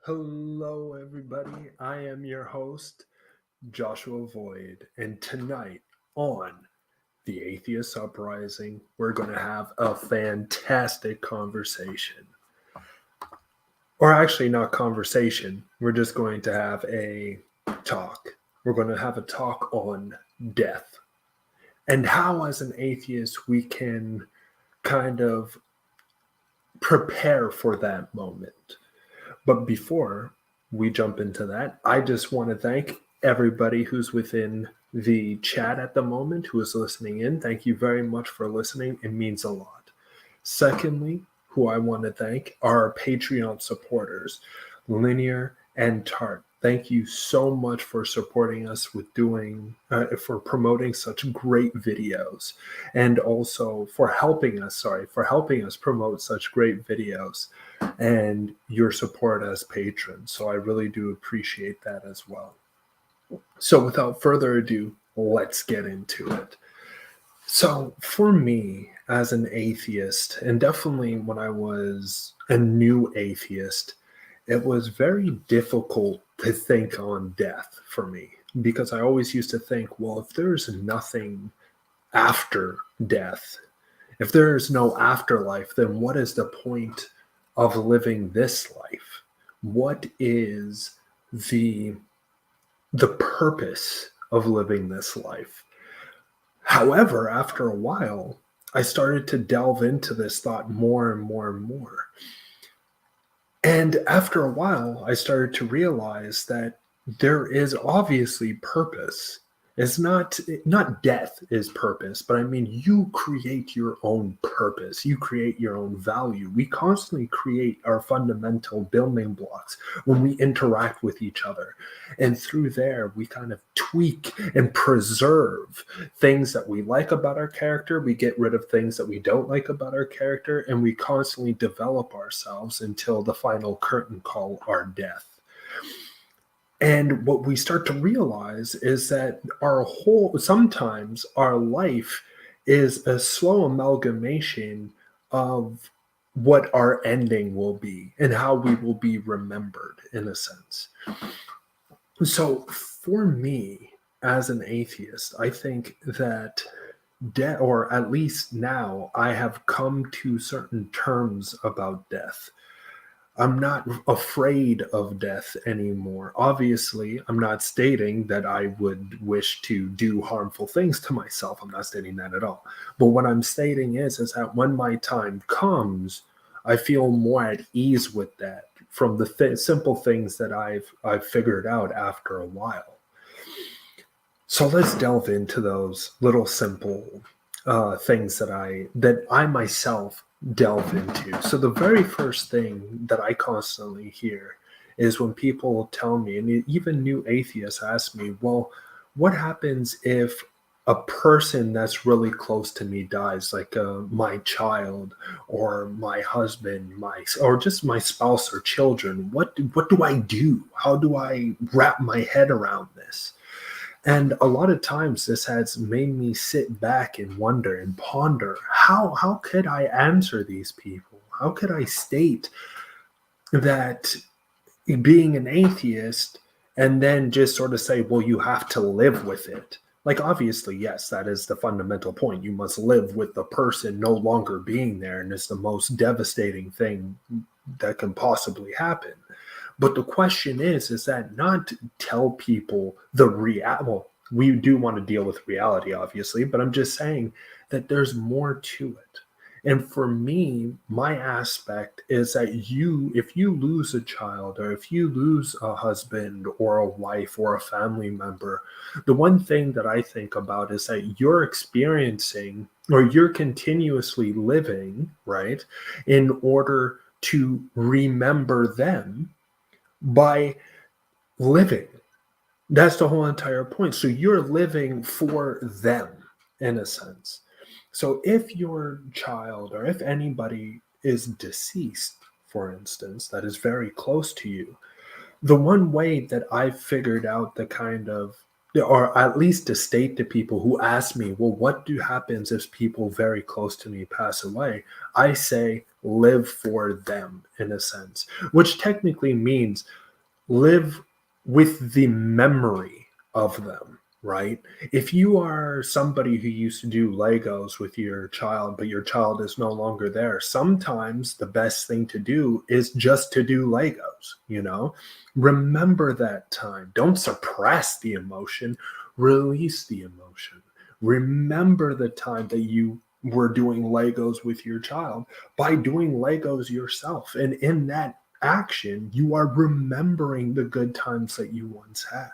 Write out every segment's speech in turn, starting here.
Hello, everybody. I am your host, Joshua Void, and tonight on the Atheist Uprising, we're going to have a fantastic conversation. Or actually, not conversation, we're just going to have a talk. We're going to have a talk on death and how, as an atheist, we can kind of prepare for that moment. But before we jump into that, I just want to thank everybody who's within the chat at the moment, who is listening in. Thank you very much for listening. It means a lot. Secondly, who I want to thank are our Patreon supporters, Linear and TART. Thank you so much for supporting us with for promoting such great videos, and also for helping us promote such great videos and your support as patrons. So I really do appreciate that as well. So without further ado, let's get into it. So for me, as an atheist, and definitely when I was a new atheist, it was very difficult to think on death for me, because I always used to think, well, if there's nothing after death, if there's no afterlife, then what is the point of living this life? What is the purpose of living this life? However, after a while, I started to delve into this thought more and more and more. And after a while, I started to realize that there is obviously purpose. It's not death is purpose, but I mean, you create your own purpose. You create your own value. We constantly create our fundamental building blocks when we interact with each other. And through there, we kind of tweak and preserve things that we like about our character. We get rid of things that we don't like about our character, and we constantly develop ourselves until the final curtain call, our death. And what we start to realize is that sometimes our life is a slow amalgamation of what our ending will be and how we will be remembered, in a sense. So for me, as an atheist, I think that death, or at least now, I have come to certain terms about death. I'm not afraid of death anymore. Obviously, I'm not stating that I would wish to do harmful things to myself. I'm not stating that at all. But what I'm stating is that when my time comes, I feel more at ease with that from the simple things that I've figured out after a while. So let's delve into those little simple things that I myself delve into. So the very first thing that I constantly hear is when people tell me, and even new atheists ask me, well, what happens if a person that's really close to me dies, like my child or my husband, or just my spouse or children? What do I do? How do I wrap my head around this? And a lot of times this has made me sit back and wonder and ponder, how could I answer these people? How could I state that being an atheist and then just sort of say, well, you have to live with it? Like, obviously, yes, that is the fundamental point. You must live with the person no longer being there, and it's the most devastating thing that can possibly happen. But the question is that not to tell people we do want to deal with reality, obviously, but I'm just saying that there's more to it. And for me, my aspect is that if you lose a child, or if you lose a husband or a wife or a family member, the one thing that I think about is that you're experiencing, or you're continuously living, right, in order to remember them by living. That's the whole entire point. So you're living for them, in a sense. So if your child, or if anybody is deceased, for instance, that is very close to you, the one way that I've figured out the kind of or at least to state to people who ask me, well, happens if people very close to me pass away? I say, live for them in a sense, which technically means live with the memory of them, right? If you are somebody who used to do Legos with your child, but your child is no longer there, sometimes the best thing to do is just to do Legos, you know? Remember that time. Don't suppress the emotion, release the emotion. Remember the time that you were doing Legos with your child by doing Legos yourself. And in that action, you are remembering the good times that you once had.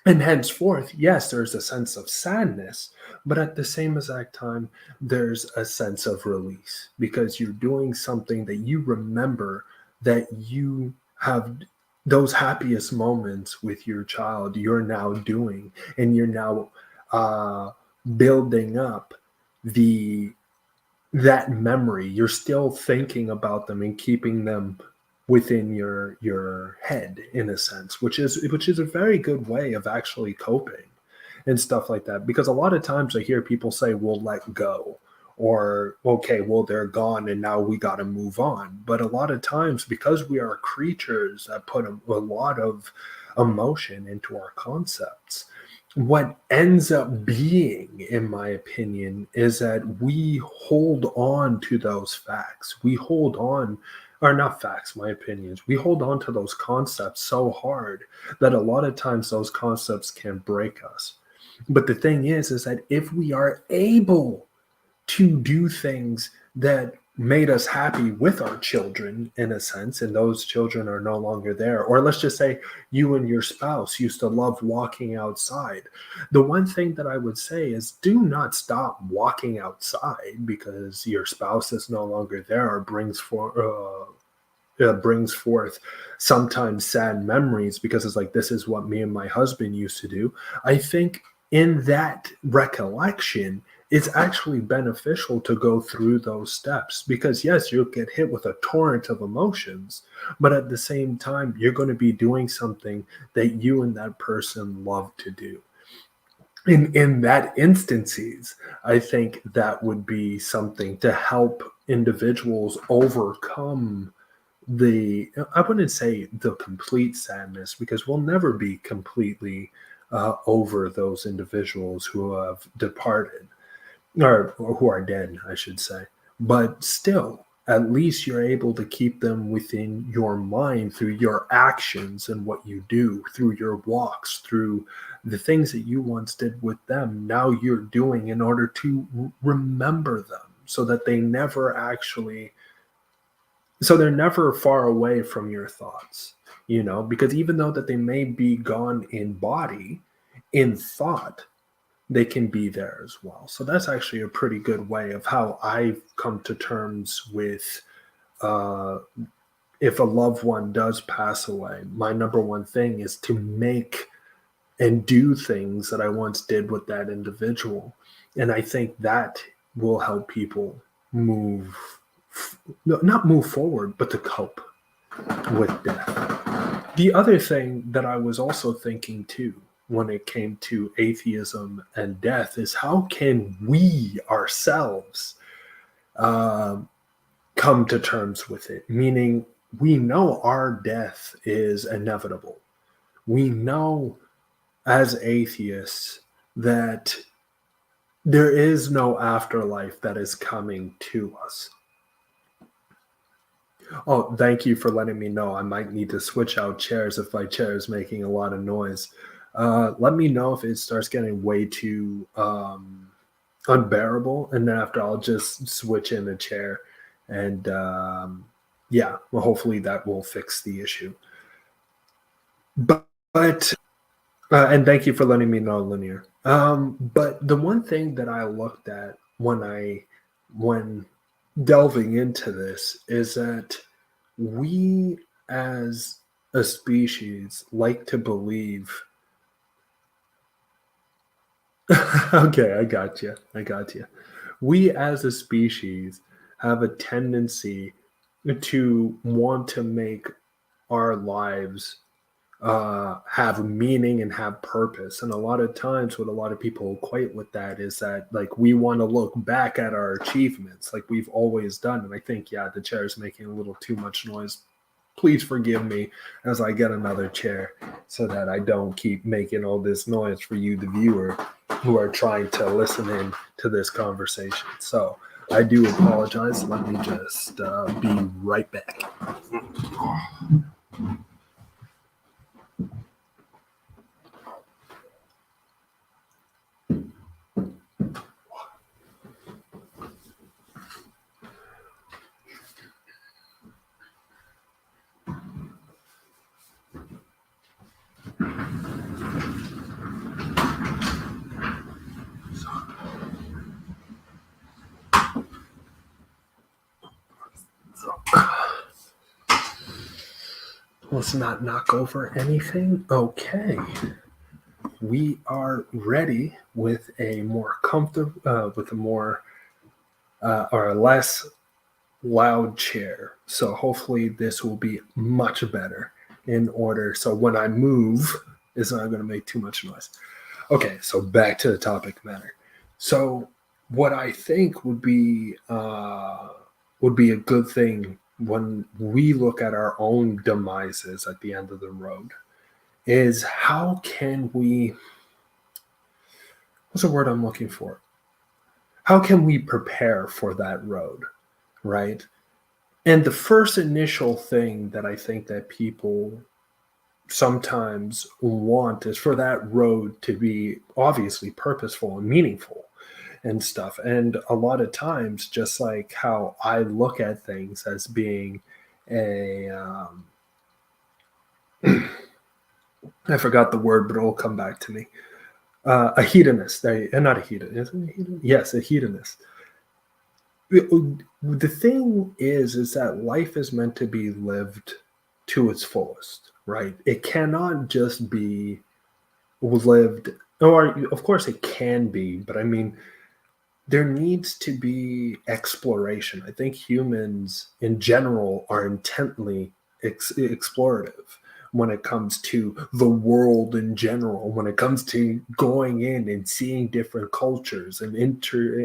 And henceforth, yes, there's a sense of sadness, but at the same exact time, there's a sense of release because you're doing something that you remember, that you have those happiest moments with your child, you're now doing, and you're now building up the that memory. You're still thinking about them and keeping them within your head in a sense, which is a very good way of actually coping and stuff like that. Because a lot of times I hear people say, we'll let go, or okay, well, they're gone and now we got to move on. But a lot of times, because we are creatures that put a lot of emotion into our concepts, what ends up being, in my opinion, is that we hold on to those facts. We hold on, or not facts, my opinions. We hold on to those concepts so hard that a lot of times those concepts can break us. But the thing is that if we are able to do things that made us happy with our children in a sense, and those children are no longer there, or let's just say you and your spouse used to love walking outside, the one thing that I would say is do not stop walking outside because your spouse is no longer there, or brings forth sometimes sad memories, because it's like, this is what me and my husband used to do. I think in that recollection, it's actually beneficial to go through those steps, because yes, you'll get hit with a torrent of emotions, but at the same time, you're going to be doing something that you and that person love to do. In that instances, I think that would be something to help individuals overcome I wouldn't say the complete sadness, because we'll never be completely over those individuals who have departed, or who are dead, I should say. But still, at least you're able to keep them within your mind through your actions and what you do, through your walks, through the things that you once did with them. Now you're doing in order to remember them, so that they're never far away from your thoughts, because even though that they may be gone in body, in thought, they can be there as well. So that's actually a pretty good way of how I've come to terms with uh, if a loved one does pass away. My number one thing is to make and do things that I once did with that individual. And I think that will help people not move forward, but to cope with death. The other thing that I was also thinking too, when it came to atheism and death, is how can we ourselves come to terms with it? Meaning, we know our death is inevitable. We know as atheists that there is no afterlife that is coming to us. Oh, thank you for letting me know. I might need to switch out chairs if my chair is making a lot of noise. Let me know if it starts getting way too unbearable, and then after I'll just switch in a chair, and yeah, well, hopefully that will fix the issue. But and thank you for letting me know, Linear. But the one thing that I looked at when delving into this is that we as a species like to believe. Okay, I got you. We as a species have a tendency to want to make our lives have meaning and have purpose. And a lot of times, what a lot of people equate with that is that, like, we want to look back at our achievements like we've always done. And I think, yeah, the chair is making a little too much noise. Please forgive me as I get another chair so that I don't keep making all this noise for you, the viewer, who are trying to listen in to this conversation. So I do apologize. Let me just be right back. Let's not knock over anything. Okay. We are ready with a more comfortable, with a more or less loud chair. So hopefully this will be much better in order. So when I move, it's not going to make too much noise. Okay, so back to the topic matter. So what I think would be a good thing when we look at our own demises at the end of the road is how can we, what's the word I'm looking for? How can we prepare for that road, right? And the first initial thing that I think that people sometimes want is for that road to be obviously purposeful and meaningful and stuff. And a lot of times, just like how I look at things as being a, I forgot the word, but it'll come back to me. A hedonist, not a hedonist, isn't it a hedonist? Yes, a hedonist. The thing is that life is meant to be lived to its fullest, right? It cannot just be lived, or of course it can be, but I mean, there needs to be exploration. I think humans in general are intently explorative when it comes to the world in general, when it comes to going in and seeing different cultures and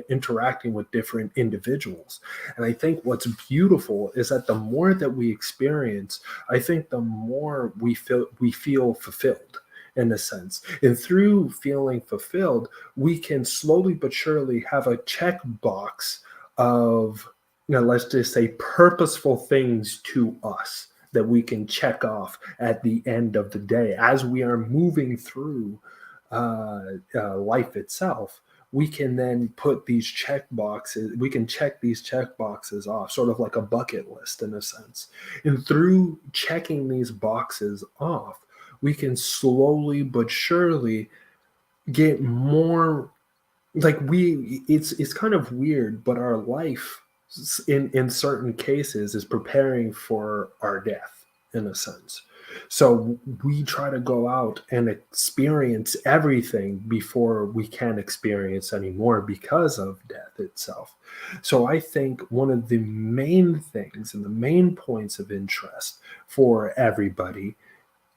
interacting with different individuals. And I think what's beautiful is that the more that we experience, I think the more we feel fulfilled in a sense. And through feeling fulfilled, we can slowly but surely have a checkbox of, let's just say, purposeful things to us that we can check off at the end of the day as we are moving through life itself. We can then put these check boxes, we can check these check boxes off, sort of like a bucket list in a sense. And through checking these boxes off, we can slowly but surely get more, like, it's kind of weird, but our life in certain cases is preparing for our death in a sense. So we try to go out and experience everything before we can experience anymore because of death itself. So I think one of the main things and the main points of interest for everybody,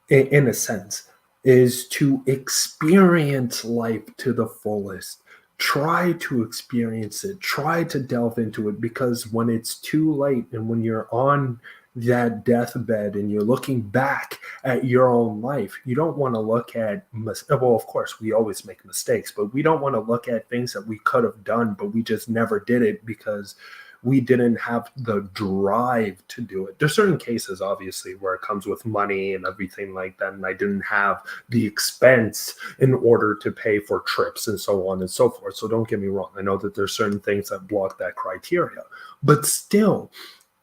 in a sense, is to experience life to the fullest. Try to experience it, try to delve into it, because when it's too late and when you're on that deathbed and you're looking back at your own life, you don't want to look at, well, of course, we always make mistakes, but we don't want to look at things that we could have done, but we just never did it because we didn't have the drive to do it. There's certain cases, obviously, where it comes with money and everything like that, and I didn't have the expense in order to pay for trips and so on and so forth. So don't get me wrong. I know that there's certain things that block that criteria, but still,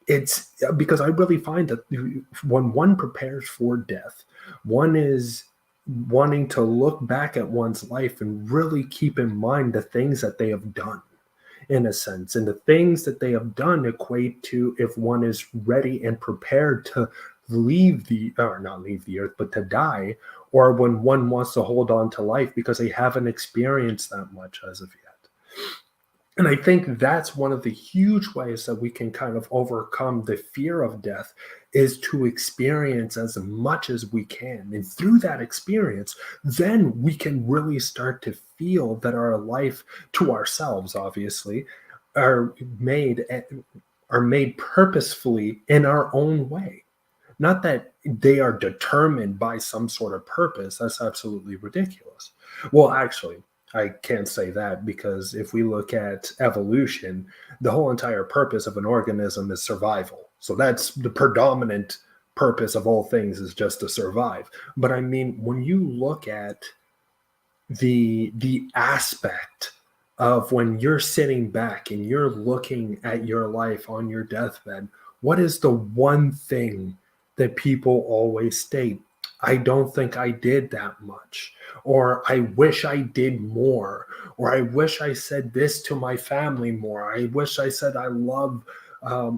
it's because I really find that when one prepares for death, one is wanting to look back at one's life and really keep in mind the things that they have done, in a sense. And the things that they have done equate to if one is ready and prepared to leave the, or not leave the earth, but to die, or when one wants to hold on to life because they haven't experienced that much as of yet. And I think that's one of the huge ways that we can kind of overcome the fear of death, is to experience as much as we can. And through that experience, then we can really start to feel that our life, to ourselves, obviously, are made purposefully in our own way. Not that they are determined by some sort of purpose. That's absolutely ridiculous. Well, actually, I can't say that, because if we look at evolution, the whole entire purpose of an organism is survival. So that's the predominant purpose of all things, is just to survive. But I mean, when you look at the aspect of when you're sitting back and you're looking at your life on your deathbed, what is the one thing that people always state? I don't think I did that much, or I wish I did more, or I wish I said this to my family more. I wish I said I love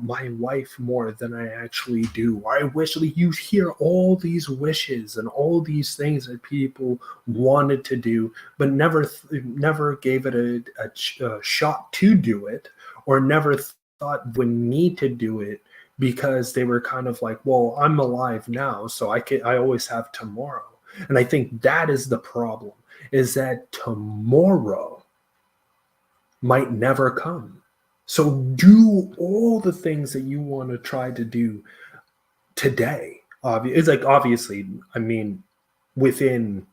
my wife more than I actually do. Or I wish. You hear all these wishes and all these things that people wanted to do, but never gave it a shot to do it, or never thought would need to do it, because they were kind of like, well, I'm alive now, so I always have tomorrow. And I think that is the problem, is that tomorrow might never come. So do all the things that you want to try to do today. It's like, obviously, I mean, within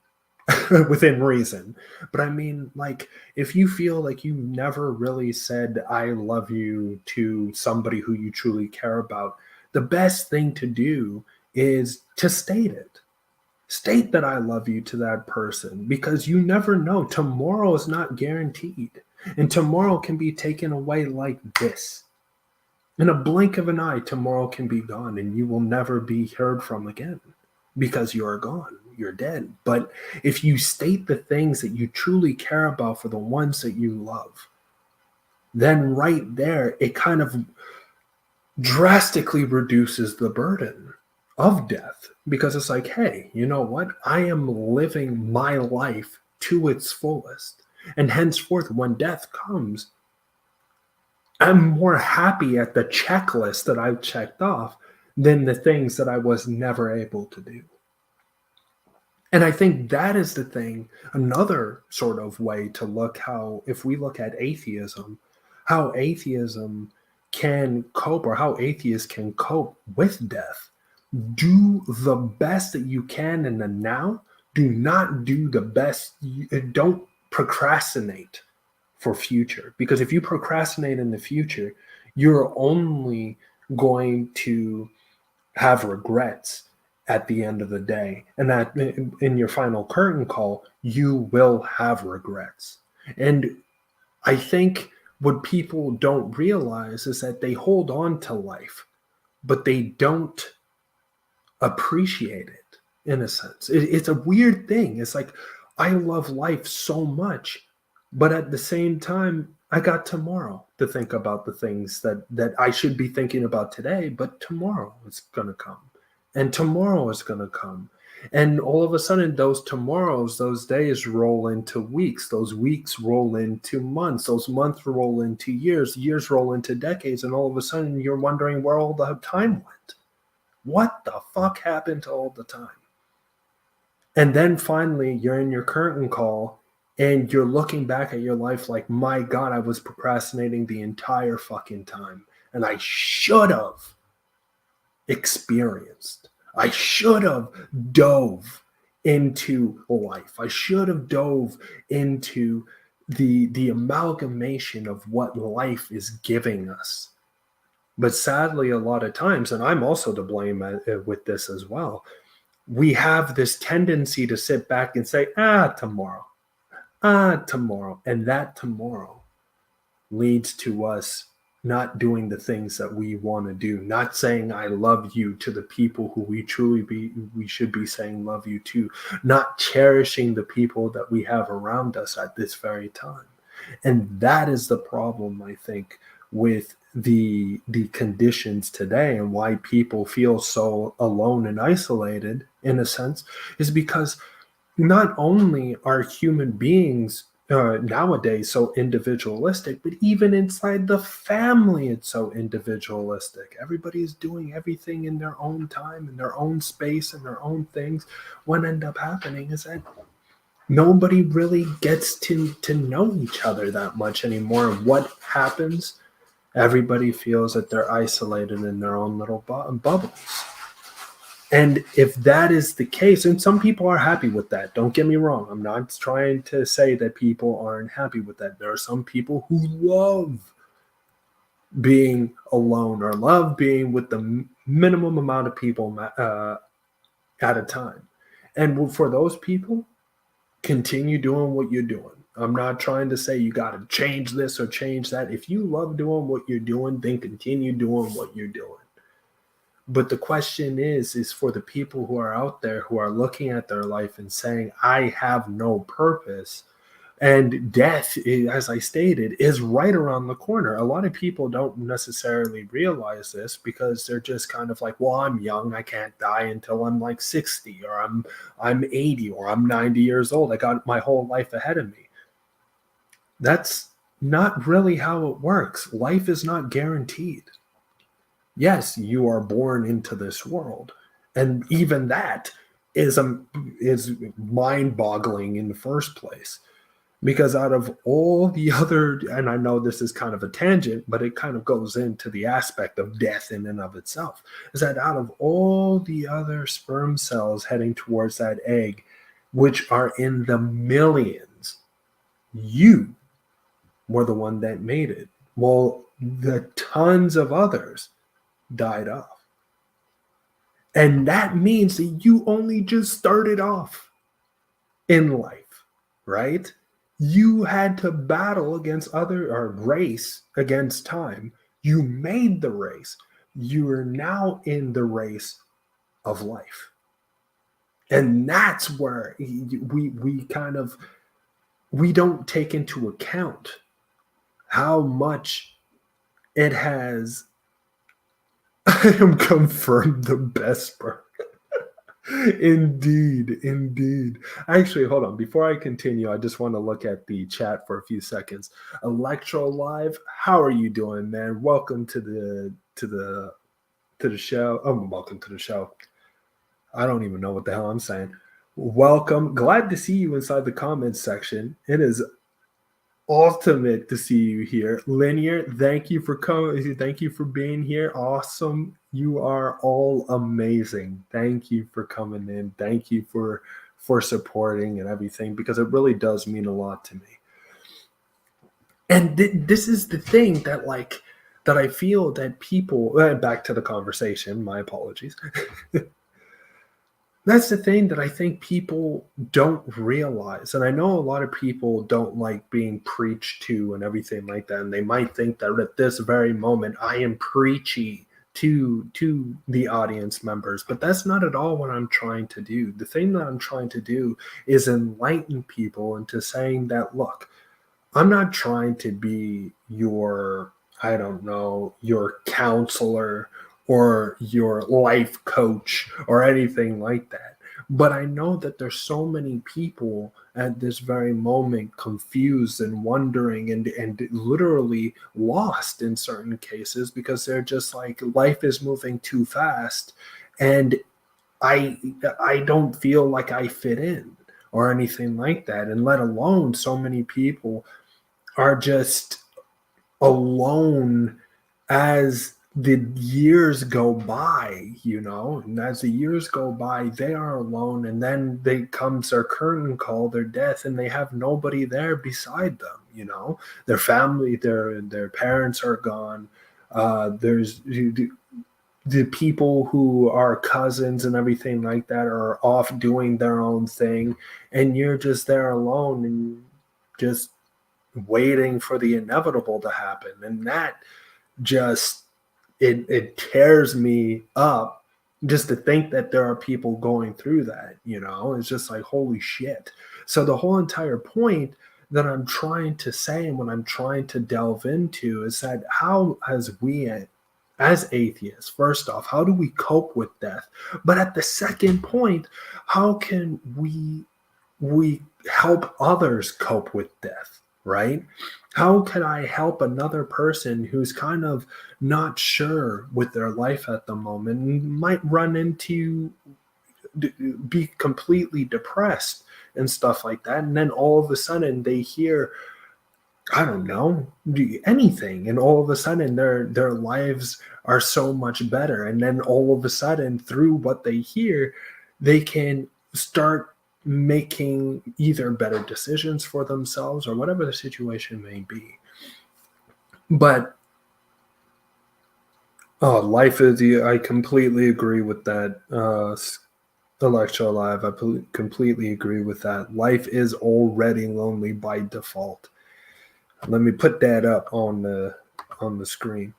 within reason. But I mean, like, if you feel like you never really said I love you to somebody who you truly care about, the best thing to do is to state it. State that I love you to that person, because you never know. Tomorrow is not guaranteed. And tomorrow can be taken away like this. In a blink of an eye, tomorrow can be gone, and you will never be heard from again, because you are gone. You're dead. But if you state the things that you truly care about for the ones that you love, then right there, it kind of drastically reduces the burden of death, because it's like, hey, you know what? I am living my life to its fullest. And henceforth, when death comes, I'm more happy at the checklist that I've checked off than the things that I was never able to do. And I think that is the thing, another sort of way to look how, if we look at atheism, how atheism can cope, or how atheists can cope with death. Do the best that you can in the now. Do not do the best. Don't procrastinate for future, because if you procrastinate in the future, you're only going to have regrets at the end of the day, and that in your final curtain call, you will have regrets. And I think what people don't realize is that they hold on to life, but they don't appreciate it, in a sense. It's a weird thing. It's like, I love life so much, but at the same time, I got tomorrow to think about the things that I should be thinking about today, but tomorrow is going to come, and tomorrow is going to come. And all of a sudden, those tomorrows, those days roll into weeks, those weeks roll into months, those months roll into years, years roll into decades, and all of a sudden, you're wondering where all the time went. What the fuck happened to all the time? And then finally, you're in your curtain call, and you're looking back at your life like, my God, I was procrastinating the entire fucking time. And I should have experienced. I should have dove into life. I should have dove into the amalgamation of what life is giving us. But sadly, a lot of times, and I'm also to blame with this as well, we have this tendency to sit back and say, tomorrow. And that tomorrow leads to us not doing the things that we want to do, not saying I love you to the people who we should be saying love you to, not cherishing the people that we have around us at this very time. And that is the problem, I think, with the conditions today, and why people feel so alone and isolated, in a sense, is because not only are human beings nowadays so individualistic, but even inside the family, it's so individualistic. Everybody's doing everything in their own time, in their own space, and their own things. What end up happening is that nobody really gets to know each other that much anymore. And what happens? Everybody feels that they're isolated in their own little bubbles. And if that is the case, and some people are happy with that, don't get me wrong. I'm not trying to say that people aren't happy with that. There are some people who love being alone or love being with the minimum amount of people at a time. And for those people, continue doing what you're doing. I'm not trying to say you got to change this or change that. If you love doing what you're doing, then continue doing what you're doing. But the question is for the people who are out there who are looking at their life and saying, I have no purpose. And death, as I stated, is right around the corner. A lot of people don't necessarily realize this because they're just kind of like, well, I'm young. I can't die until I'm like 60 or I'm 80 or I'm 90 years old. I got my whole life ahead of me. That's not really how it works. Life is not guaranteed. Yes, you are born into this world. And even that is mind-boggling in the first place. Because out of all the other, and I know this is kind of a tangent, but it kind of goes into the aspect of death in and of itself, is that out of all the other sperm cells heading towards that egg, which are in the millions, you were the one that made it. Well, the tons of others died off. And that means that you only just started off in life, right? You had to battle against race against time. You made the race. You are now in the race of life. And that's where we don't take into account how much it has I am confirmed the best part. Indeed. Actually, hold on. Before I continue, I just want to look at the chat for a few seconds. Electro Live, how are you doing, man? Welcome to the show. Oh, welcome to the show. I don't even know what the hell I'm saying. Welcome. Glad to see you inside the comments section. It is ultimate to see you here. Linear, thank you for coming. Thank you for being here. Awesome. You are all amazing. Thank you for coming in. Thank you for supporting and everything, because it really does mean a lot to me. And this is the thing that I feel that people, back to the conversation, my apologies. That's the thing that I think people don't realize. And I know a lot of people don't like being preached to and everything like that. And they might think that at this very moment, I am preachy to the audience members. But that's not at all what I'm trying to do. The thing that I'm trying to do is enlighten people into saying that, look, I'm not trying to be your counselor or your life coach or anything like that. But I know that there's so many people at this very moment confused and wondering and literally lost in certain cases, because they're just like, life is moving too fast and I don't feel like I fit in or anything like that. And let alone so many people are just alone as the years go by, and as the years go by, they are alone, and then comes their curtain call, their death, and they have nobody there beside them. Their family, their parents are gone. There's the people who are cousins and everything like that are off doing their own thing, and you're just there alone and just waiting for the inevitable to happen. And that just it tears me up just to think that there are people going through that. It's just like, holy shit. So the whole entire point that I'm trying to say and what I'm trying to delve into is that how has we as atheists, first off, how do we cope with death? But at the second point, how can we we help others cope with death, right? How can I help another person who's kind of not sure with their life at the moment and might run into be completely depressed and stuff like that, and then all of a sudden they hear, I don't know, anything, and all of a sudden their lives are so much better, and then all of a sudden through what they hear, they can start making either better decisions for themselves or whatever the situation may be. But life is, I completely agree with that. Electro Live, completely agree with that. Life is already lonely by default. Let me put that up on the screen.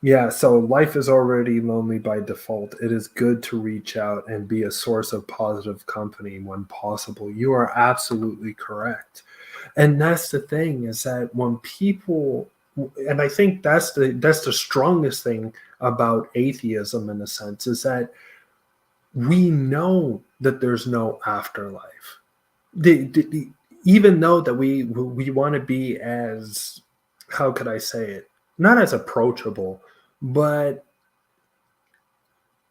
Yeah, so life is already lonely by default. It is good to reach out and be a source of positive company when possible. You are absolutely correct. And that's the thing, is that when people, and I think that's the strongest thing about atheism in a sense, is that we know that there's no afterlife. Even though that we want to be as, how could I say it, not as approachable, but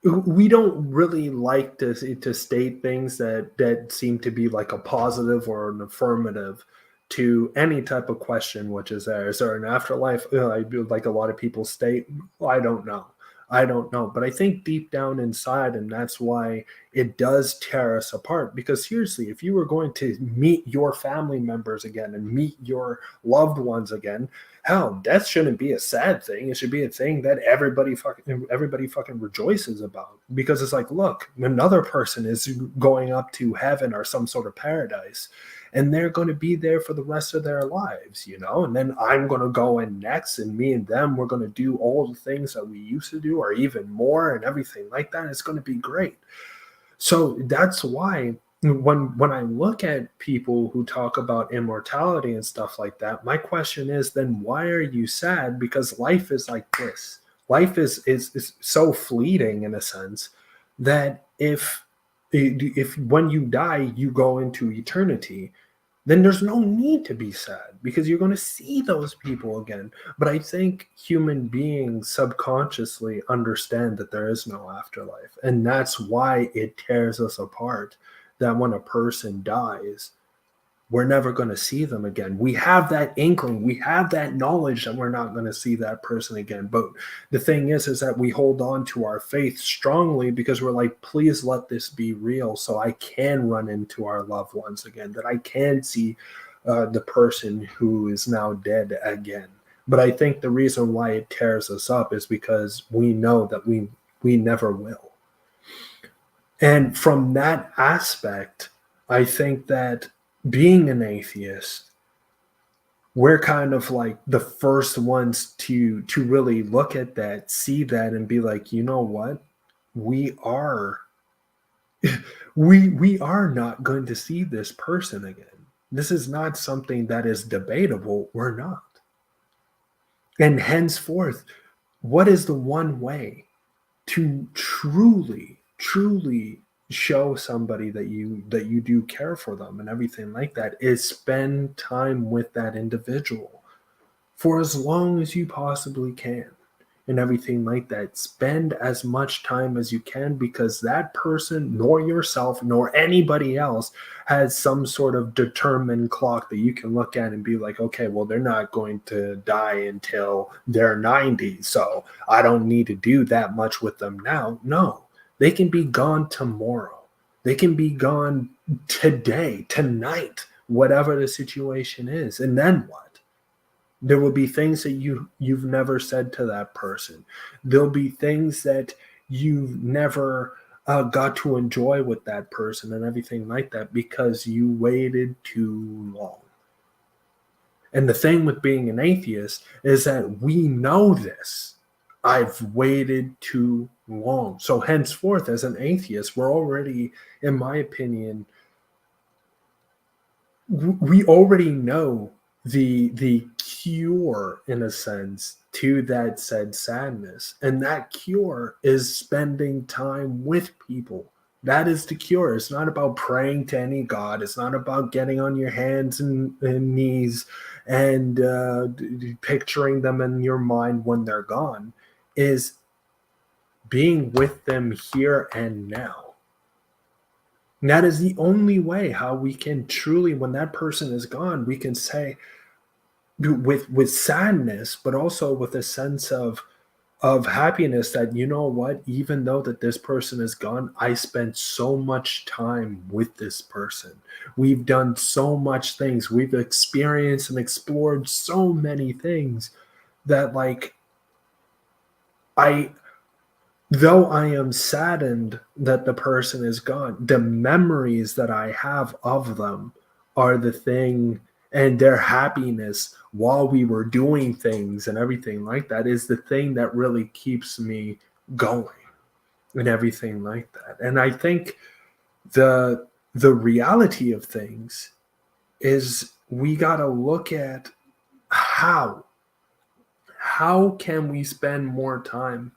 we don't really like to state things that seem to be like a positive or an affirmative to any type of question, which is there. Is there an afterlife? Like a lot of people state, I don't know. I don't know. But I think deep down inside, and that's why it does tear us apart. Because seriously, if you were going to meet your family members again and meet your loved ones again, hell, death shouldn't be a sad thing. It should be a thing that everybody fucking rejoices about, because it's like, look, another person is going up to heaven or some sort of paradise, and they're going to be there for the rest of their lives, and then I'm going to go in next, and me and them, we're going to do all the things that we used to do or even more and everything like that. It's going to be great. So that's why when I look at people who talk about immortality and stuff like that, my question is, then why are you sad? Because life is like this. Life is so fleeting in a sense that if when you die you go into eternity, then there's no need to be sad because you're going to see those people again. But I think human beings subconsciously understand that there is no afterlife. And that's why it tears us apart, that when a person dies, we're never going to see them again. We have that inkling, we have that knowledge that we're not going to see that person again. But the thing is that we hold on to our faith strongly because we're like, please let this be real so I can run into our loved ones again, that I can see the person who is now dead again. But I think the reason why it tears us up is because we know that we never will. And from that aspect, I think that being an atheist, we're kind of like the first ones to really look at that, see that, and be like, you know what? We are we are not going to see this person again. This is not something that is debatable. We're not. And henceforth, what is the one way to truly show somebody that you do care for them and everything like that, is spend time with that individual for as long as you possibly can and everything like that. Spend as much time as you can, because that person, nor yourself nor anybody else, has some sort of determined clock that you can look at and be like, okay, well, they're not going to die until they're 90, so I don't need to do that much with them now. No, they can be gone tomorrow. They can be gone today, tonight, whatever the situation is. And then what? There will be things that you've never said to that person. There'll be things that you've never got to enjoy with that person and everything like that, because you waited too long. And the thing with being an atheist is that we know this. I've waited too long. So henceforth, as an atheist, we're already, in my opinion, we already know the cure, in a sense, to that said sadness. And that cure is spending time with people That is the cure. It's not about praying to any god. It's not about getting on your hands and knees and picturing them in your mind when they're gone. Is being with them here and now. And that is the only way how we can truly, when that person is gone, we can say with sadness, but also with a sense of happiness that, you know what, even though that this person is gone, I spent so much time with this person. We've done so much things. We've experienced and explored so many things that, like, though I am saddened that the person is gone, the memories that I have of them are the thing, and their happiness while we were doing things and everything like that is the thing that really keeps me going and everything like that. And I think the reality of things is we got to look at how can we spend more time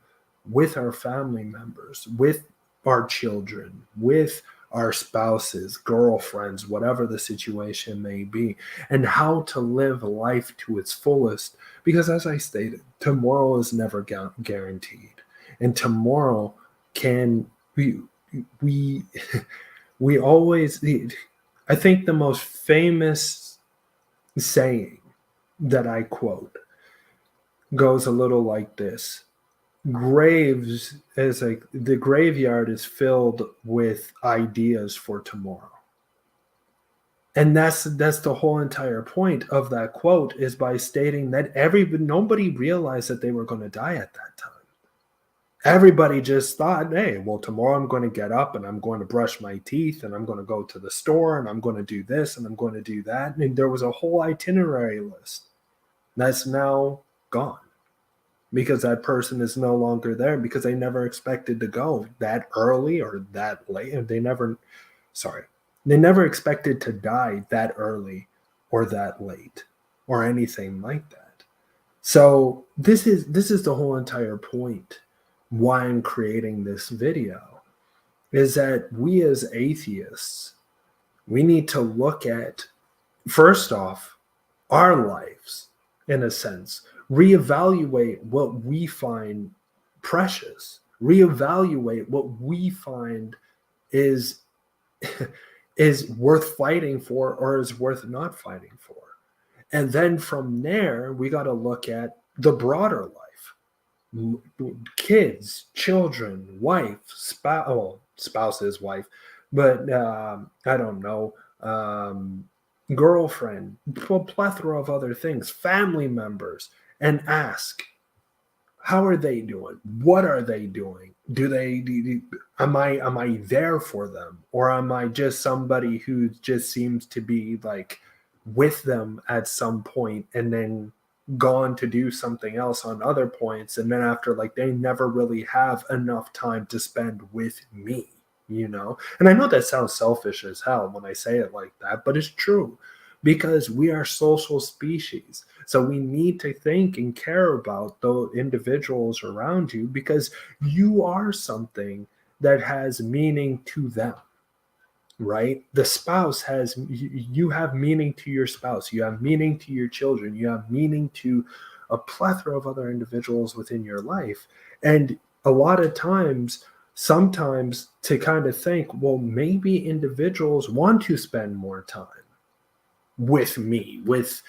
with our family members, with our children, with our spouses, girlfriends, whatever the situation may be, and how to live life to its fullest. Because as I stated, tomorrow is never guaranteed. And tomorrow we always, I think the most famous saying that I quote goes a little like this: graves is like the graveyard is filled with ideas for tomorrow. And that's the whole entire point of that quote, is by stating that nobody realized that they were going to die at that time. Everybody just thought, hey, well, tomorrow I'm going to get up and I'm going to brush my teeth and I'm going to go to the store and I'm going to do this and I'm going to do that. And there was a whole itinerary list that's now gone, because that person is no longer there, because they never expected to go that early or that late. They never expected to die that early or that late or anything like that. So this is the whole entire point why I'm creating this video, is that we as atheists, we need to look at, first off, our lives, in a sense, reevaluate what we find precious, reevaluate what we find is worth fighting for or is worth not fighting for. And then from there, we got to look at the broader life. Kids, children, wife, spouse's wife, but I don't know, girlfriend, a plethora of other things, family members, and ask, how are they doing? What are they doing? Am I there for them? Or am I just somebody who just seems to be like with them at some point and then gone to do something else on other points, and then after, like, they never really have enough time to spend with me, you know? And I know that sounds selfish as hell when I say it like that, but it's true, because we are social species. So we need to think and care about the individuals around you, because you are something that has meaning to them, right? The spouse you have meaning to your spouse, you have meaning to your children, you have meaning to a plethora of other individuals within your life. And a lot of times, sometimes, to kind of think, well, maybe individuals want to spend more time with me, with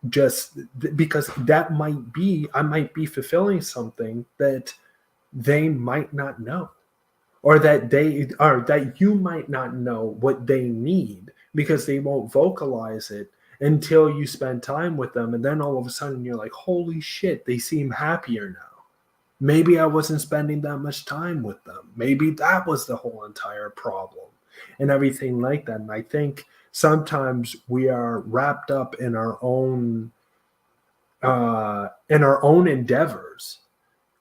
just because that might be, I might be fulfilling something that they might not know, or that you might not know what they need, because they won't vocalize it until you spend time with them. And then all of a sudden you're like, holy shit, they seem happier now. Maybe I wasn't spending that much time with them. Maybe that was the whole entire problem and everything like that. And I think sometimes we are wrapped up in our own endeavors.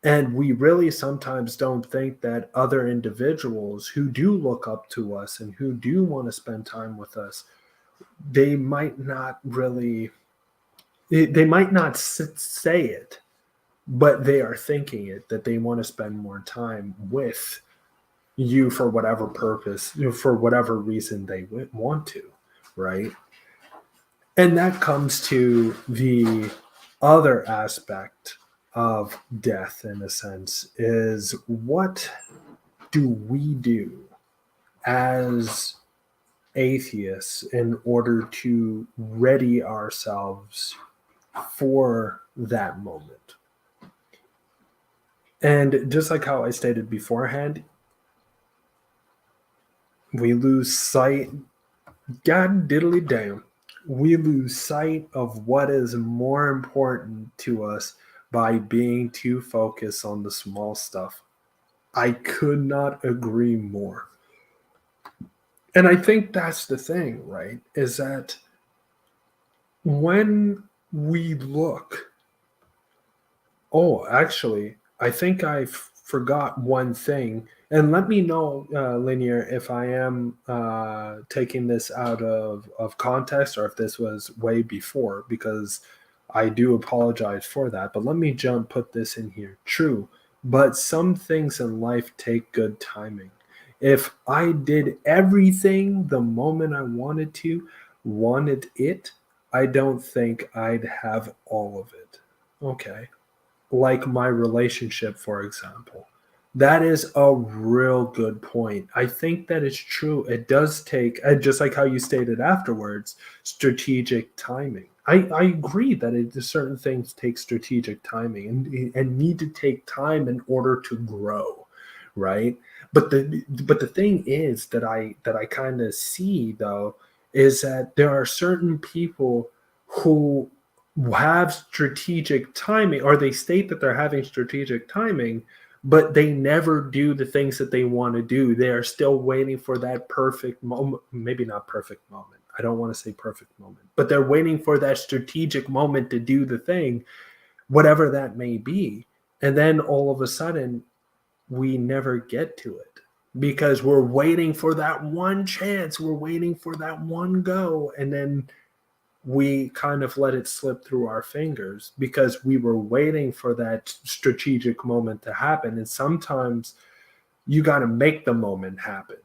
And we really sometimes don't think that other individuals who do look up to us and who do want to spend time with us, they might not say it, but they are thinking it, that they want to spend more time with you for whatever purpose, for whatever reason they want to, right? And that comes to the other aspect of death, in a sense, is what do we do as atheists in order to ready ourselves for that moment? And just like how I stated beforehand, we lose sight, god diddly damn, we lose sight of what is more important to us by being too focused on the small stuff. I could not agree more. And I think that's the thing, right? Is that when we look, oh, actually, I think I forgot one thing. And let me know, Linear, if I am taking this out of context or if this was way before, because I do apologize for that. But let me put this in here. True. But some things in life take good timing. If I did everything the moment I wanted it, I don't think I'd have all of it. Okay, like my relationship, for example. That is a real good point. I think that is true. It does take, just like how you stated afterwards, strategic timing. I agree that certain things take strategic timing and need to take time in order to grow, right? But the thing is that I kind of see though is that there are certain people who have strategic timing, or they state that they're having strategic timing, but they never do the things that they want to do. They are still waiting for that perfect moment, maybe not perfect moment. I don't want to say perfect moment, but they're waiting for that strategic moment to do the thing, whatever that may be. And then all of a sudden, we never get to it because we're waiting for that one chance. We're waiting for that one go. And then we kind of let it slip through our fingers because we were waiting for that strategic moment to happen. And sometimes you got to make the moment happen.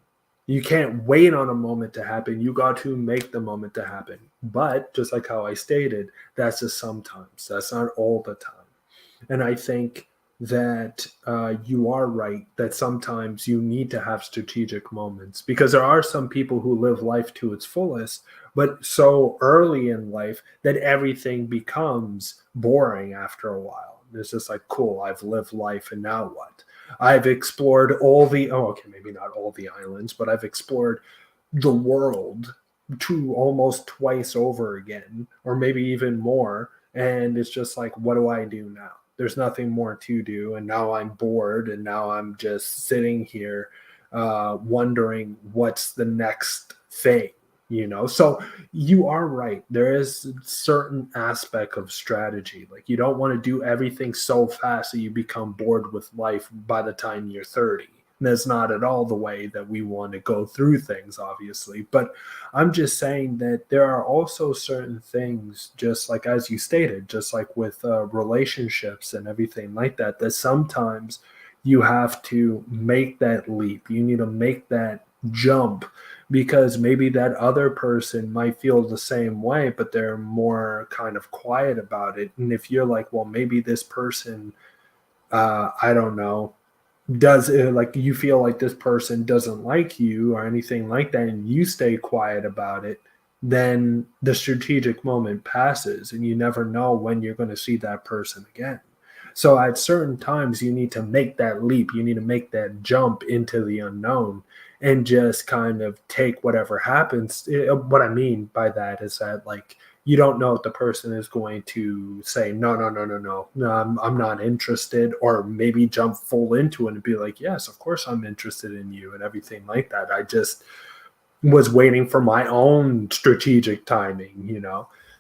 You can't wait on a moment to happen. You got to make the moment to happen. But just like how I stated, that's just sometimes. That's not all the time. And I think that you are right that sometimes you need to have strategic moments because there are some people who live life to its fullest, but so early in life that everything becomes boring after a while. It's just like, cool, I've lived life and now what? I've explored maybe not all the islands, but I've explored the world almost twice over again, or maybe even more. And it's just like, what do I do now? There's nothing more to do. And now I'm bored. And now I'm just sitting here wondering what's the next thing, So you are right. There is a certain aspect of strategy. Like you don't want to do everything so fast that you become bored with life by the time you're 30. That's not at all the way that we want to go through things, obviously. But I'm just saying that there are also certain things, just like as you stated, just like with relationships and everything like that, that sometimes you have to make that leap. You need to make that jump because maybe that other person might feel the same way, but they're more kind of quiet about it. And if you're like, well, maybe this person, I don't know, does it, like you feel like this person doesn't like you or anything like that, and you stay quiet about it, then the strategic moment passes and you never know when you're going to see that person again. So at certain times you need to make that leap, you need to make that jump into the unknown and just kind of take whatever happens. What I mean by that is that, like, you don't know if the person is going to say no, I'm not interested, or maybe jump full into it and be like, yes, of course I'm interested in you and everything like that. I just was waiting for my own strategic timing.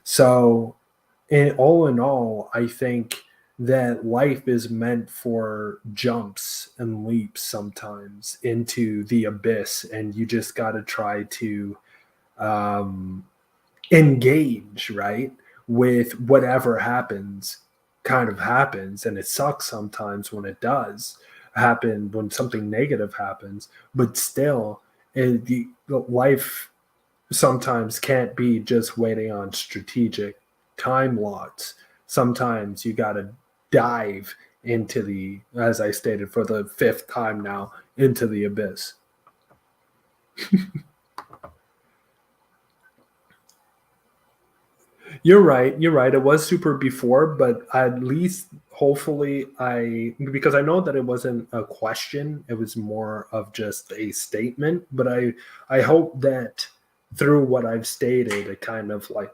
So in all, I think that life is meant for jumps and leaps sometimes into the abyss, and you just got to try to um, engage, right, with whatever happens. And it sucks sometimes when it does, happen, when something negative happens, but still, the life sometimes can't be just waiting on strategic time lots. Sometimes you got to dive into the, as I stated for the fifth time now, into the abyss. You're right. You're right. It was super before, but at least hopefully because I know that it wasn't a question, it was more of just a statement. But I hope that through what I've stated, it kind of like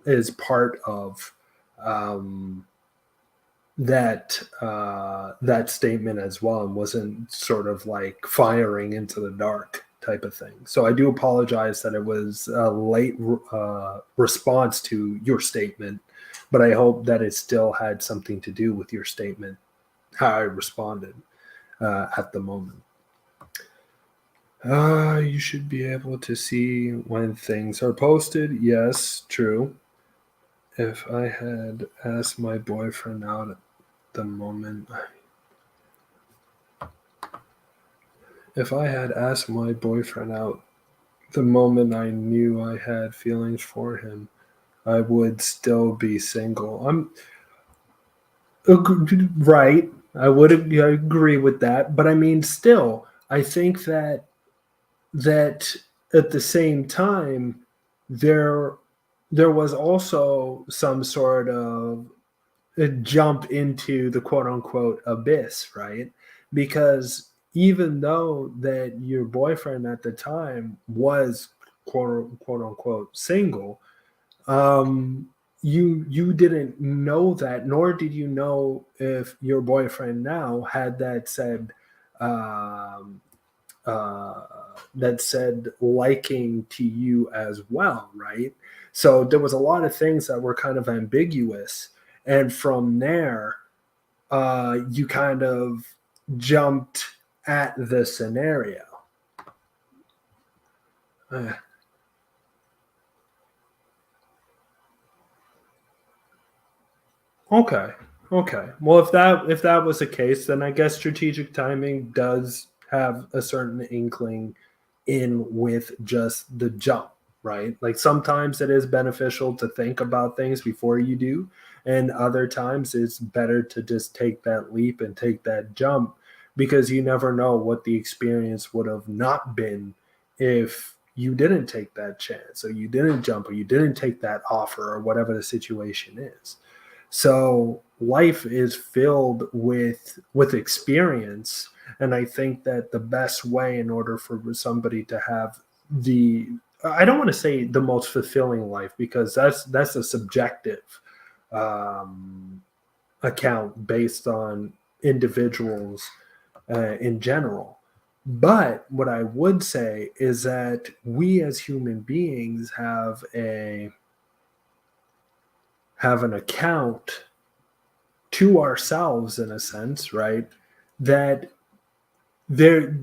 is part of um, that statement as well, and wasn't sort of like firing into the dark type of thing. So I do apologize that it was a late response to your statement, but I hope that it still had something to do with your statement, how I responded at the moment. You should be able to see when things are posted. Yes, true. If I had asked my boyfriend out at the moment, if I had asked my boyfriend out the moment I knew I had feelings for him, I would still be single. I'm right. I would agree with that, but I mean, still, I think that at the same time, there there was also some sort of jump into the quote unquote abyss, right? Because even though that your boyfriend at the time was quote unquote single, um, you didn't know that, nor did you know if your boyfriend now had um, uh, that said liking to you as well, right? So there was a lot of things that were kind of ambiguous, and from there, you kind of jumped at the scenario. Uh, okay, okay. Well, if that was the case, then I guess strategic timing does have a certain inkling in with just the jump, right? Like sometimes it is beneficial to think about things before you do, and other times it's better to just take that leap and take that jump, because you never know what the experience would have not been if you didn't take that chance, or you didn't jump, or you didn't take that offer, or whatever the situation is. So life is filled with experience, and I think that the best way in order for somebody to have the, I don't want to say the most fulfilling life, because that's a subjective um, account based on individuals in general. But what I would say is that we as human beings have an account to ourselves, in a sense, right? That there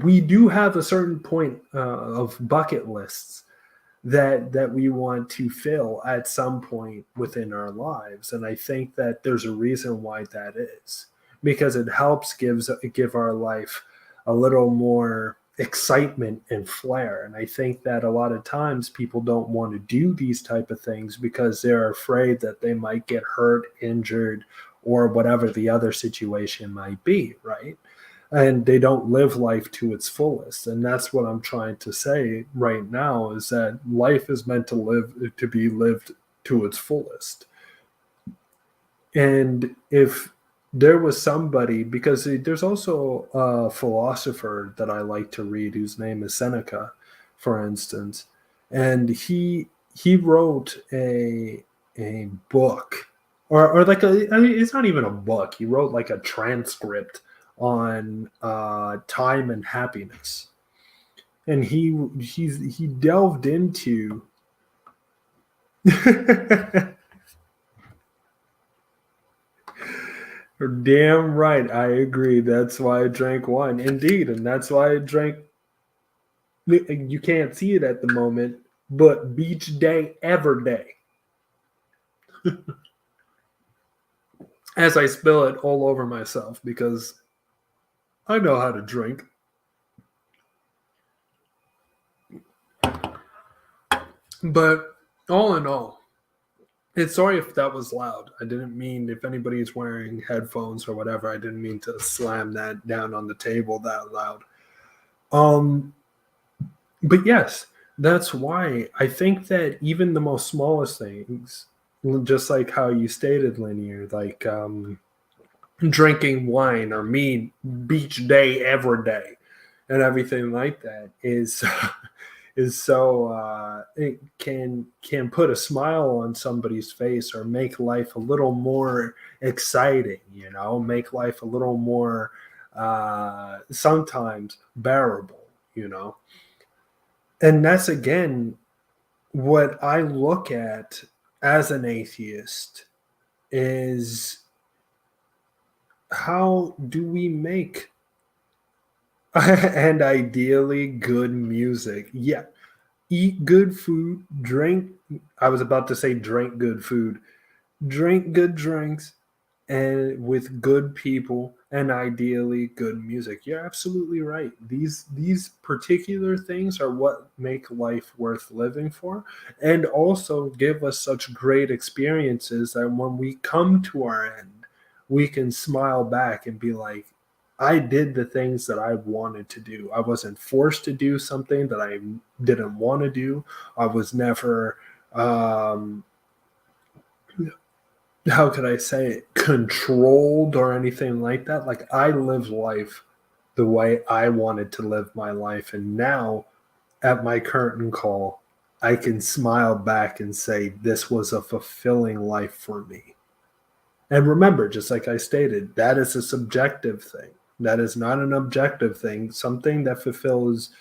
we do have a certain point of bucket lists that we want to fill at some point within our lives, and I think that there's a reason why that is, because it helps give our life a little more excitement and flair. And I think that a lot of times people don't want to do these type of things because they're afraid that they might get hurt, injured, or whatever the other situation might be, right? And they don't live life to its fullest. And that's what I'm trying to say right now, is that life is meant to be lived to its fullest. And if there was somebody, because there's also a philosopher that I like to read whose name is Seneca, for instance, and he wrote a book, or like I mean, it's not even a book. He wrote like a transcript on time and happiness, and he delved into damn right, I agree. That's why I drank wine. Indeed, and that's why I drank. You can't see it at the moment, but beach day ever day. As I spill it all over myself, because I know how to drink. But all in all, and sorry if that was loud. I didn't mean, if anybody's wearing headphones or whatever, I didn't mean to slam that down on the table that loud. But yes, that's why I think that even the most smallest things, just like how you stated, Linear, like drinking wine or me beach day every day and everything like that is is so it can put a smile on somebody's face or make life a little more exciting, make life a little more sometimes bearable, and that's again what I look at as an atheist is, how do we make and ideally good music? Yeah, eat good food, drink. I was about to say drink good food, drink good drinks, and with good people, and ideally good music. You're absolutely right. These particular things are what make life worth living for, and also give us such great experiences that when we come to our end, we can smile back and be like, I did the things that I wanted to do. I wasn't forced to do something that I didn't want to do. I was never how could I say it, controlled or anything like that. Like, I lived life the way I wanted to live my life. And now at my curtain call, I can smile back and say, this was a fulfilling life for me. And remember, just like I stated, that is a subjective thing. That is not an objective thing. Something that fulfills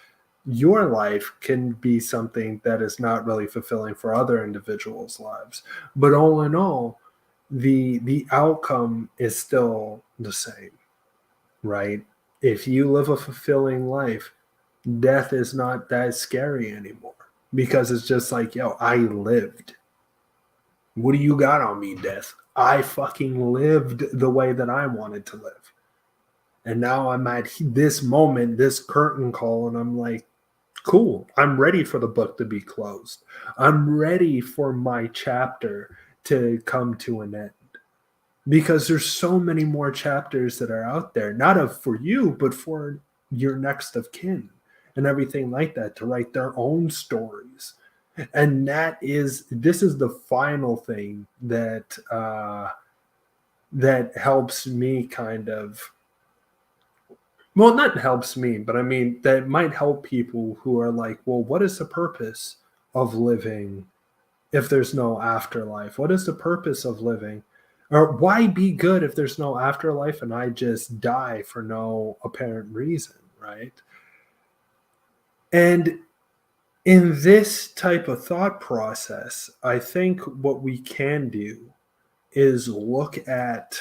your life can be something that is not really fulfilling for other individuals' lives. But all in all, the outcome is still the same, right? If you live a fulfilling life, death is not that scary anymore, because it's just like, yo, I lived. What do you got on me, death? I fucking lived the way that I wanted to live. And now I'm at this moment, this curtain call, and I'm like, cool, I'm ready for the book to be closed. I'm ready for my chapter to come to an end, because there's so many more chapters that are out there, not of for you, but for your next of kin and everything like that, to write their own stories. And this is the final thing that that helps me kind of, well, not helps me, but I mean, that might help people who are like, well, what is the purpose of living if there's no afterlife? What is the purpose of living? Or why be good if there's no afterlife and I just die for no apparent reason, right? And in this type of thought process, I think what we can do is look at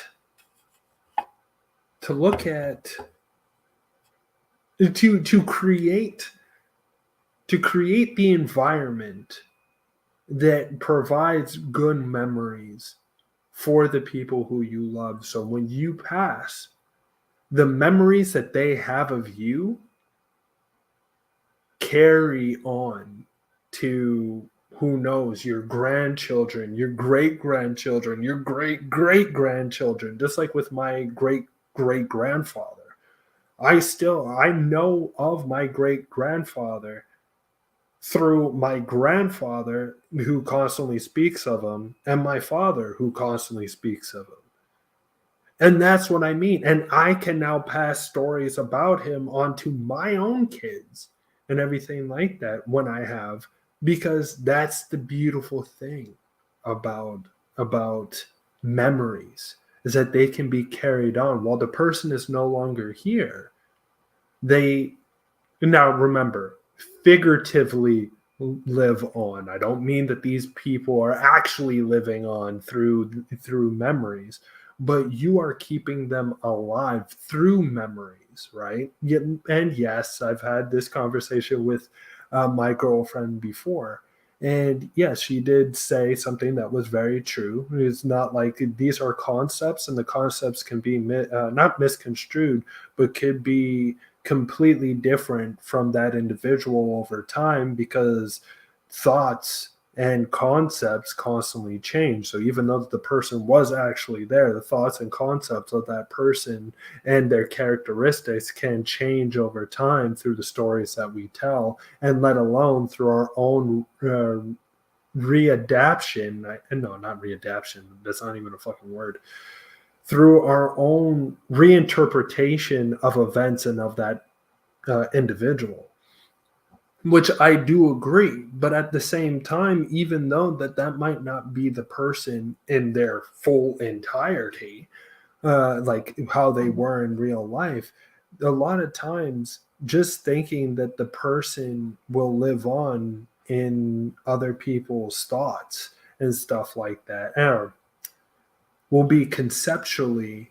to create the environment that provides good memories for the people who you love. So when you pass, the memories that they have of you carry on to, who knows, your grandchildren, your great grandchildren, your great great grandchildren. Just like with my great great grandfather, I know of my great grandfather through my grandfather, who constantly speaks of him, and my father, who constantly speaks of him. And that's what I mean. And I can now pass stories about him on to my own kids and everything like that when I have, because that's the beautiful thing about memories, is that they can be carried on while the person is no longer here. They, now remember, figuratively live on. I don't mean that these people are actually living on through memories, but you are keeping them alive through memories, right? And yes, I've had this conversation with my girlfriend before, And yes, she did say something that was very true. It's not like these are concepts, and the concepts can be not misconstrued, but could be completely different from that individual over time because thoughts and concepts constantly change. So even though the person was actually there, the thoughts and concepts of that person and their characteristics can change over time through the stories that we tell, and let alone through our own readaptation. No, not readaptation. That's not even a fucking word. Through our own reinterpretation of events and of that individual, which I do agree. But at the same time, even though that might not be the person in their full entirety, like how they were in real life, a lot of times just thinking that the person will live on in other people's thoughts and stuff like that, or will be conceptually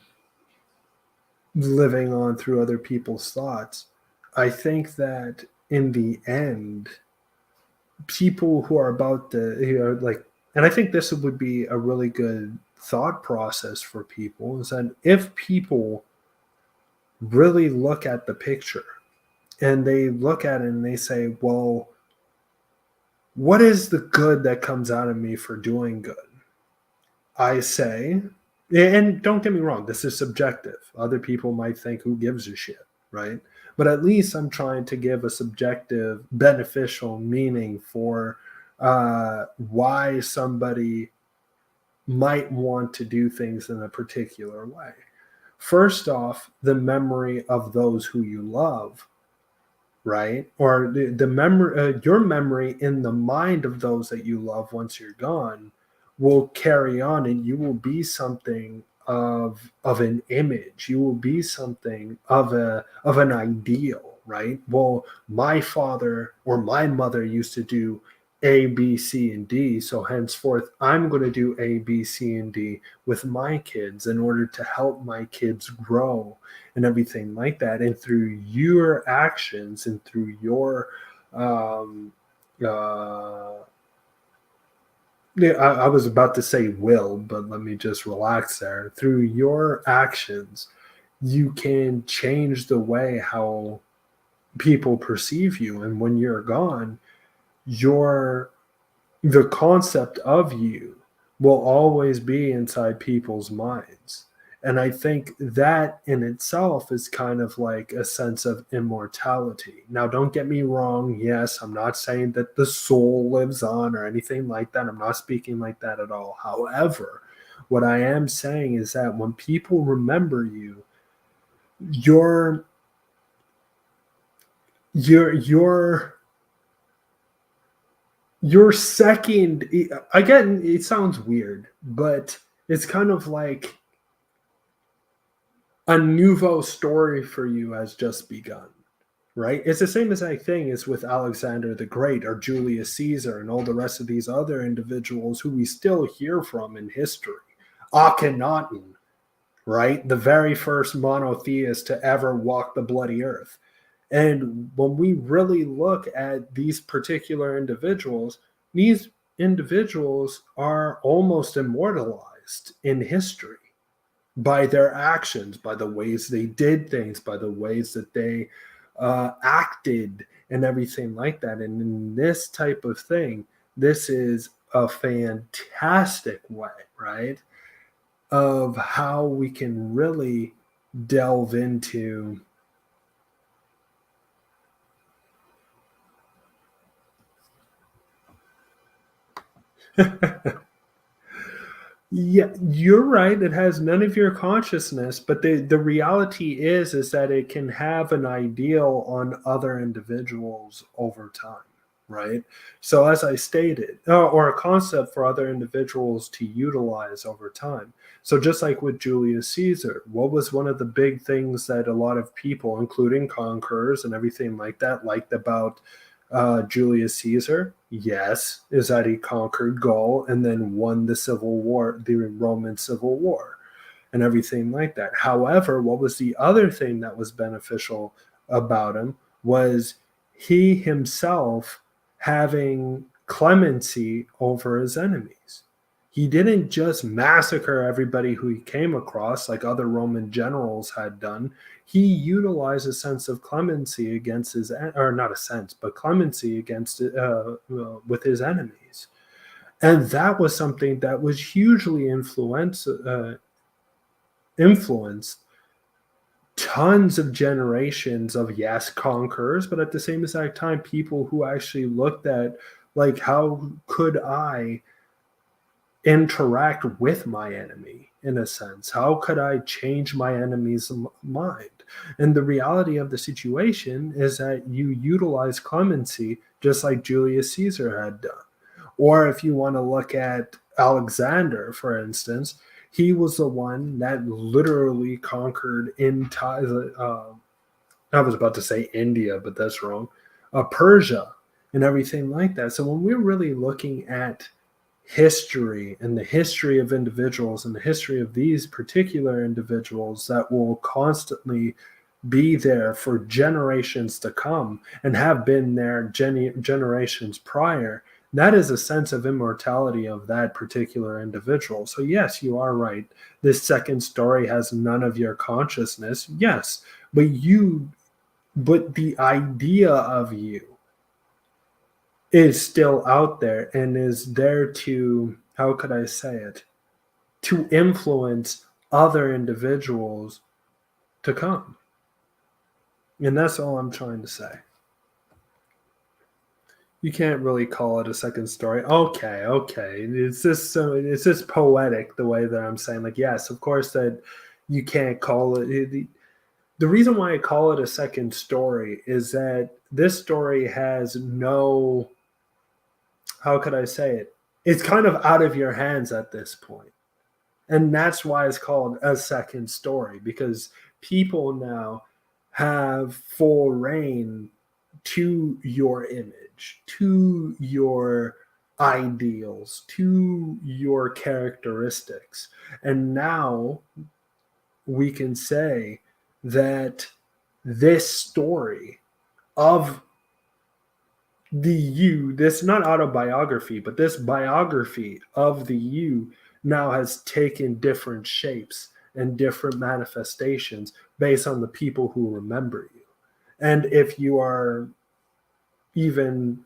living on through other people's thoughts. I think that in the end, people who are about to, like, and I think this would be a really good thought process for people, is that if people really look at the picture and they look at it and they say, well, what is the good that comes out of me for doing good? I say, and don't get me wrong, this is subjective. Other people might think, who gives a shit, right? But at least I'm trying to give a subjective, beneficial meaning for why somebody might want to do things in a particular way. First off, the memory of those who you love, right? Or the memory, your memory in the mind of those that you love once you're gone will carry on, and you will be something of an image. You will be something of an ideal, right? Well, my father or my mother used to do A, B, C, and D. So henceforth, I'm going to do A, B, C, and D with my kids in order to help my kids grow and everything like that. And through your actions and through your yeah, I was about to say will, but let me just relax there. Through your actions, you can change the way how people perceive you. And when you're gone, your the concept of you will always be inside people's minds. And I think that in itself is kind of like a sense of immortality. Now, don't get me wrong. Yes, I'm not saying that the soul lives on or anything like that. I'm not speaking like that at all. However, what I am saying is that when people remember you, your your your second, again, it sounds weird, but it's kind of like a nouveau story for you has just begun, right? It's the same exact thing as with Alexander the Great or Julius Caesar and all the rest of these other individuals who we still hear from in history. Akhenaten, right? The very first monotheist to ever walk the bloody earth. And when we really look at these particular individuals, these individuals are almost immortalized in history by their actions, by the ways they did things, by the ways that they acted, and everything like that. And in this type of thing, this is a fantastic way, right, of how we can really delve into yeah, you're right. It has none of your consciousness, but the reality is that it can have an ideal on other individuals over time, right? So as I stated, or a concept for other individuals to utilize over time. So just like with Julius Caesar, what was one of the big things that a lot of people, including conquerors and everything like that, liked about Julius Caesar? Yes, is that he conquered Gaul and then won the Civil War, the Roman Civil War, and everything like that. However, what was the other thing that was beneficial about him was he himself having clemency over his enemies. He didn't just massacre everybody who he came across like other Roman generals had done. He utilized a sense of clemency against his, or not a sense, but clemency against with his enemies. And that was something that was hugely influenced tons of generations of, yes, conquerors, but at the same exact time, people who actually looked at, like, how could I interact with my enemy in a sense? How could I change my enemy's mind? And the reality of the situation is that you utilize clemency just like Julius Caesar had done. Or if you want to look at Alexander, for instance, he was the one that literally conquered I was about to say India, but that's wrong. Persia and everything like that. So when we're really looking at history and the history of individuals and the history of these particular individuals that will constantly be there for generations to come and have been there generations prior, that is a sense of immortality of that particular individual. So yes, you are right. This second story has none of your consciousness. Yes, but the idea of you is still out there and is there to, how could I say it, to influence other individuals to come. And that's all I'm trying to say. You can't really call it a second story. Okay. It's just poetic the way that I'm saying. Like, yes, of course that you can't call it. The reason why I call it a second story is that this story has no, how could I say it? It's kind of out of your hands at this point. And that's why it's called a second story, because people now have full reign to your image, to your ideals, to your characteristics. And now we can say that this story of the you, this not autobiography, but this biography of the you now has taken different shapes and different manifestations based on the people who remember you. And if you are even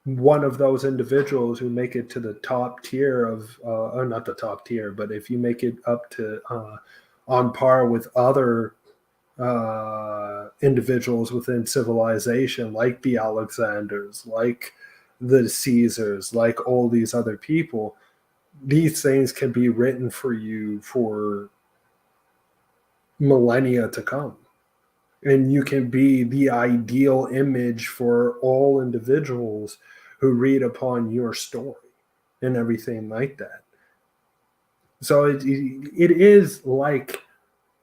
one of those individuals who make it to the top tier of, or not the top tier, but if you make it up to on par with other individuals within civilization, like the Alexanders, like the Caesars, like all these other people, these things can be written for you for millennia to come. And you can be the ideal image for all individuals who read upon your story and everything like that. So it is like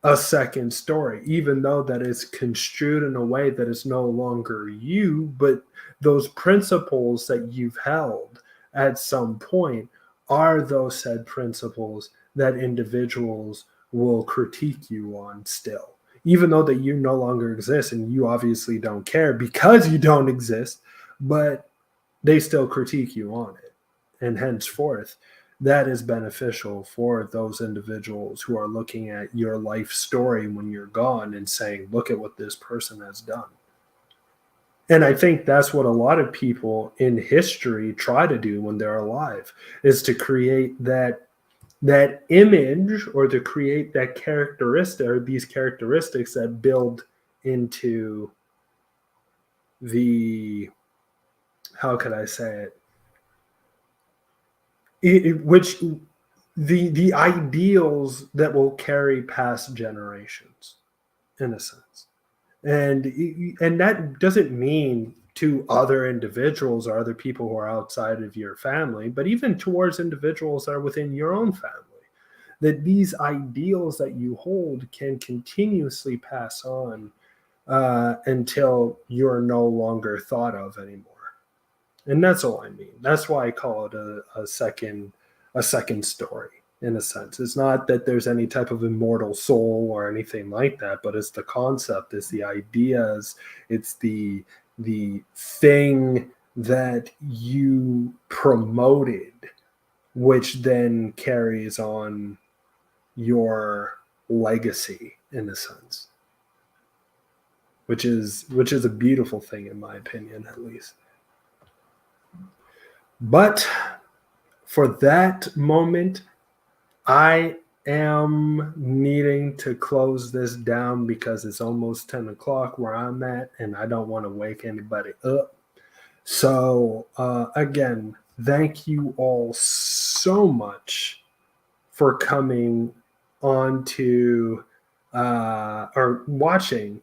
a second story, even though that is construed in a way that is no longer you, but those principles that you've held at some point are those said principles that individuals will critique you on still, even though that you no longer exist and you obviously don't care because you don't exist, but they still critique you on it. And henceforth, that is beneficial for those individuals who are looking at your life story when you're gone and saying, look at what this person has done. And I think that's what a lot of people in history try to do when they're alive, is to create that image, or to create that characteristic, or these characteristics that build into the, how could I say it, which the ideals that will carry past generations, in a sense. And that doesn't mean to other individuals or other people who are outside of your family, but even towards individuals that are within your own family, that these ideals that you hold can continuously pass on until you're no longer thought of anymore. And that's all I mean. That's why I call it a second story, in a sense. It's not that there's any type of immortal soul or anything like that, but it's the concept, it's the ideas, it's the thing that you promoted, which then carries on your legacy in a sense, which is a beautiful thing in my opinion, at least. But for that moment, I am needing to close this down because it's almost 10 o'clock where I'm at, and I don't want to wake anybody up. So, again, thank you all so much for coming on to or watching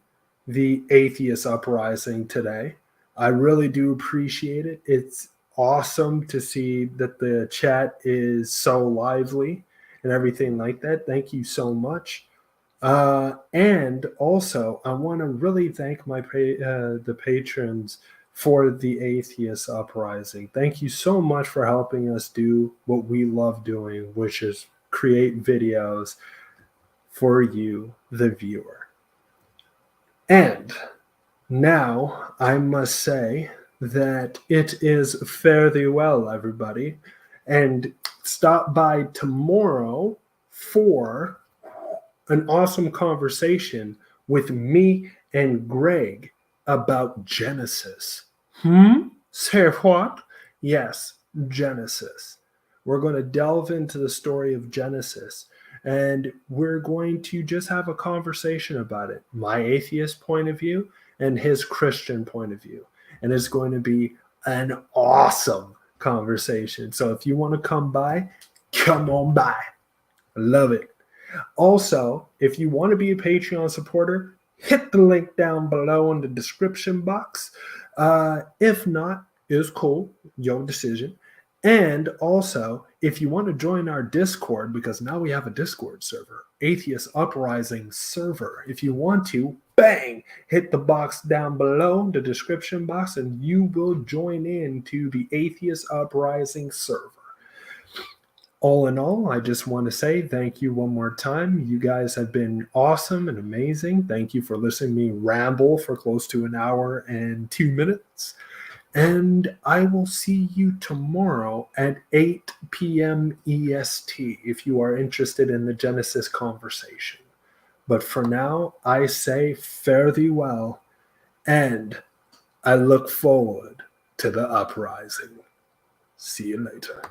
the Atheist Uprising today. I really do appreciate it. It's awesome to see that the chat is so lively and everything like that. Thank you so much. And also, I want to really thank the patrons for the Atheist Uprising. Thank you so much for helping us do what we love doing, which is create videos for you, the viewer. And now I must say that it is fare thee well, everybody, and stop by tomorrow for an awesome conversation with me and Greg about Genesis. Say what? Yes, Genesis. We're going to delve into the story of Genesis, and we're going to just have a conversation about it. My atheist point of view and his Christian point of view. And it's going to be an awesome conversation. So if you want to come by, come on by. I love it. Also, if you want to be a Patreon supporter, hit the link down below in the description box. If not, it's cool. Your decision. And also, if you want to join our Discord, because now we have a Discord server, Atheist Uprising server. If you want to, bang, hit the box down below, the description box, and you will join in to the Atheist Uprising server. All in all, I just want to say thank you one more time. You guys have been awesome and amazing. Thank you for listening to me ramble for close to an hour and 2 minutes. And I will see you tomorrow at 8 p.m. EST if you are interested in the Genesis conversation. But for now, I say fare thee well, and I look forward to the uprising. See you later.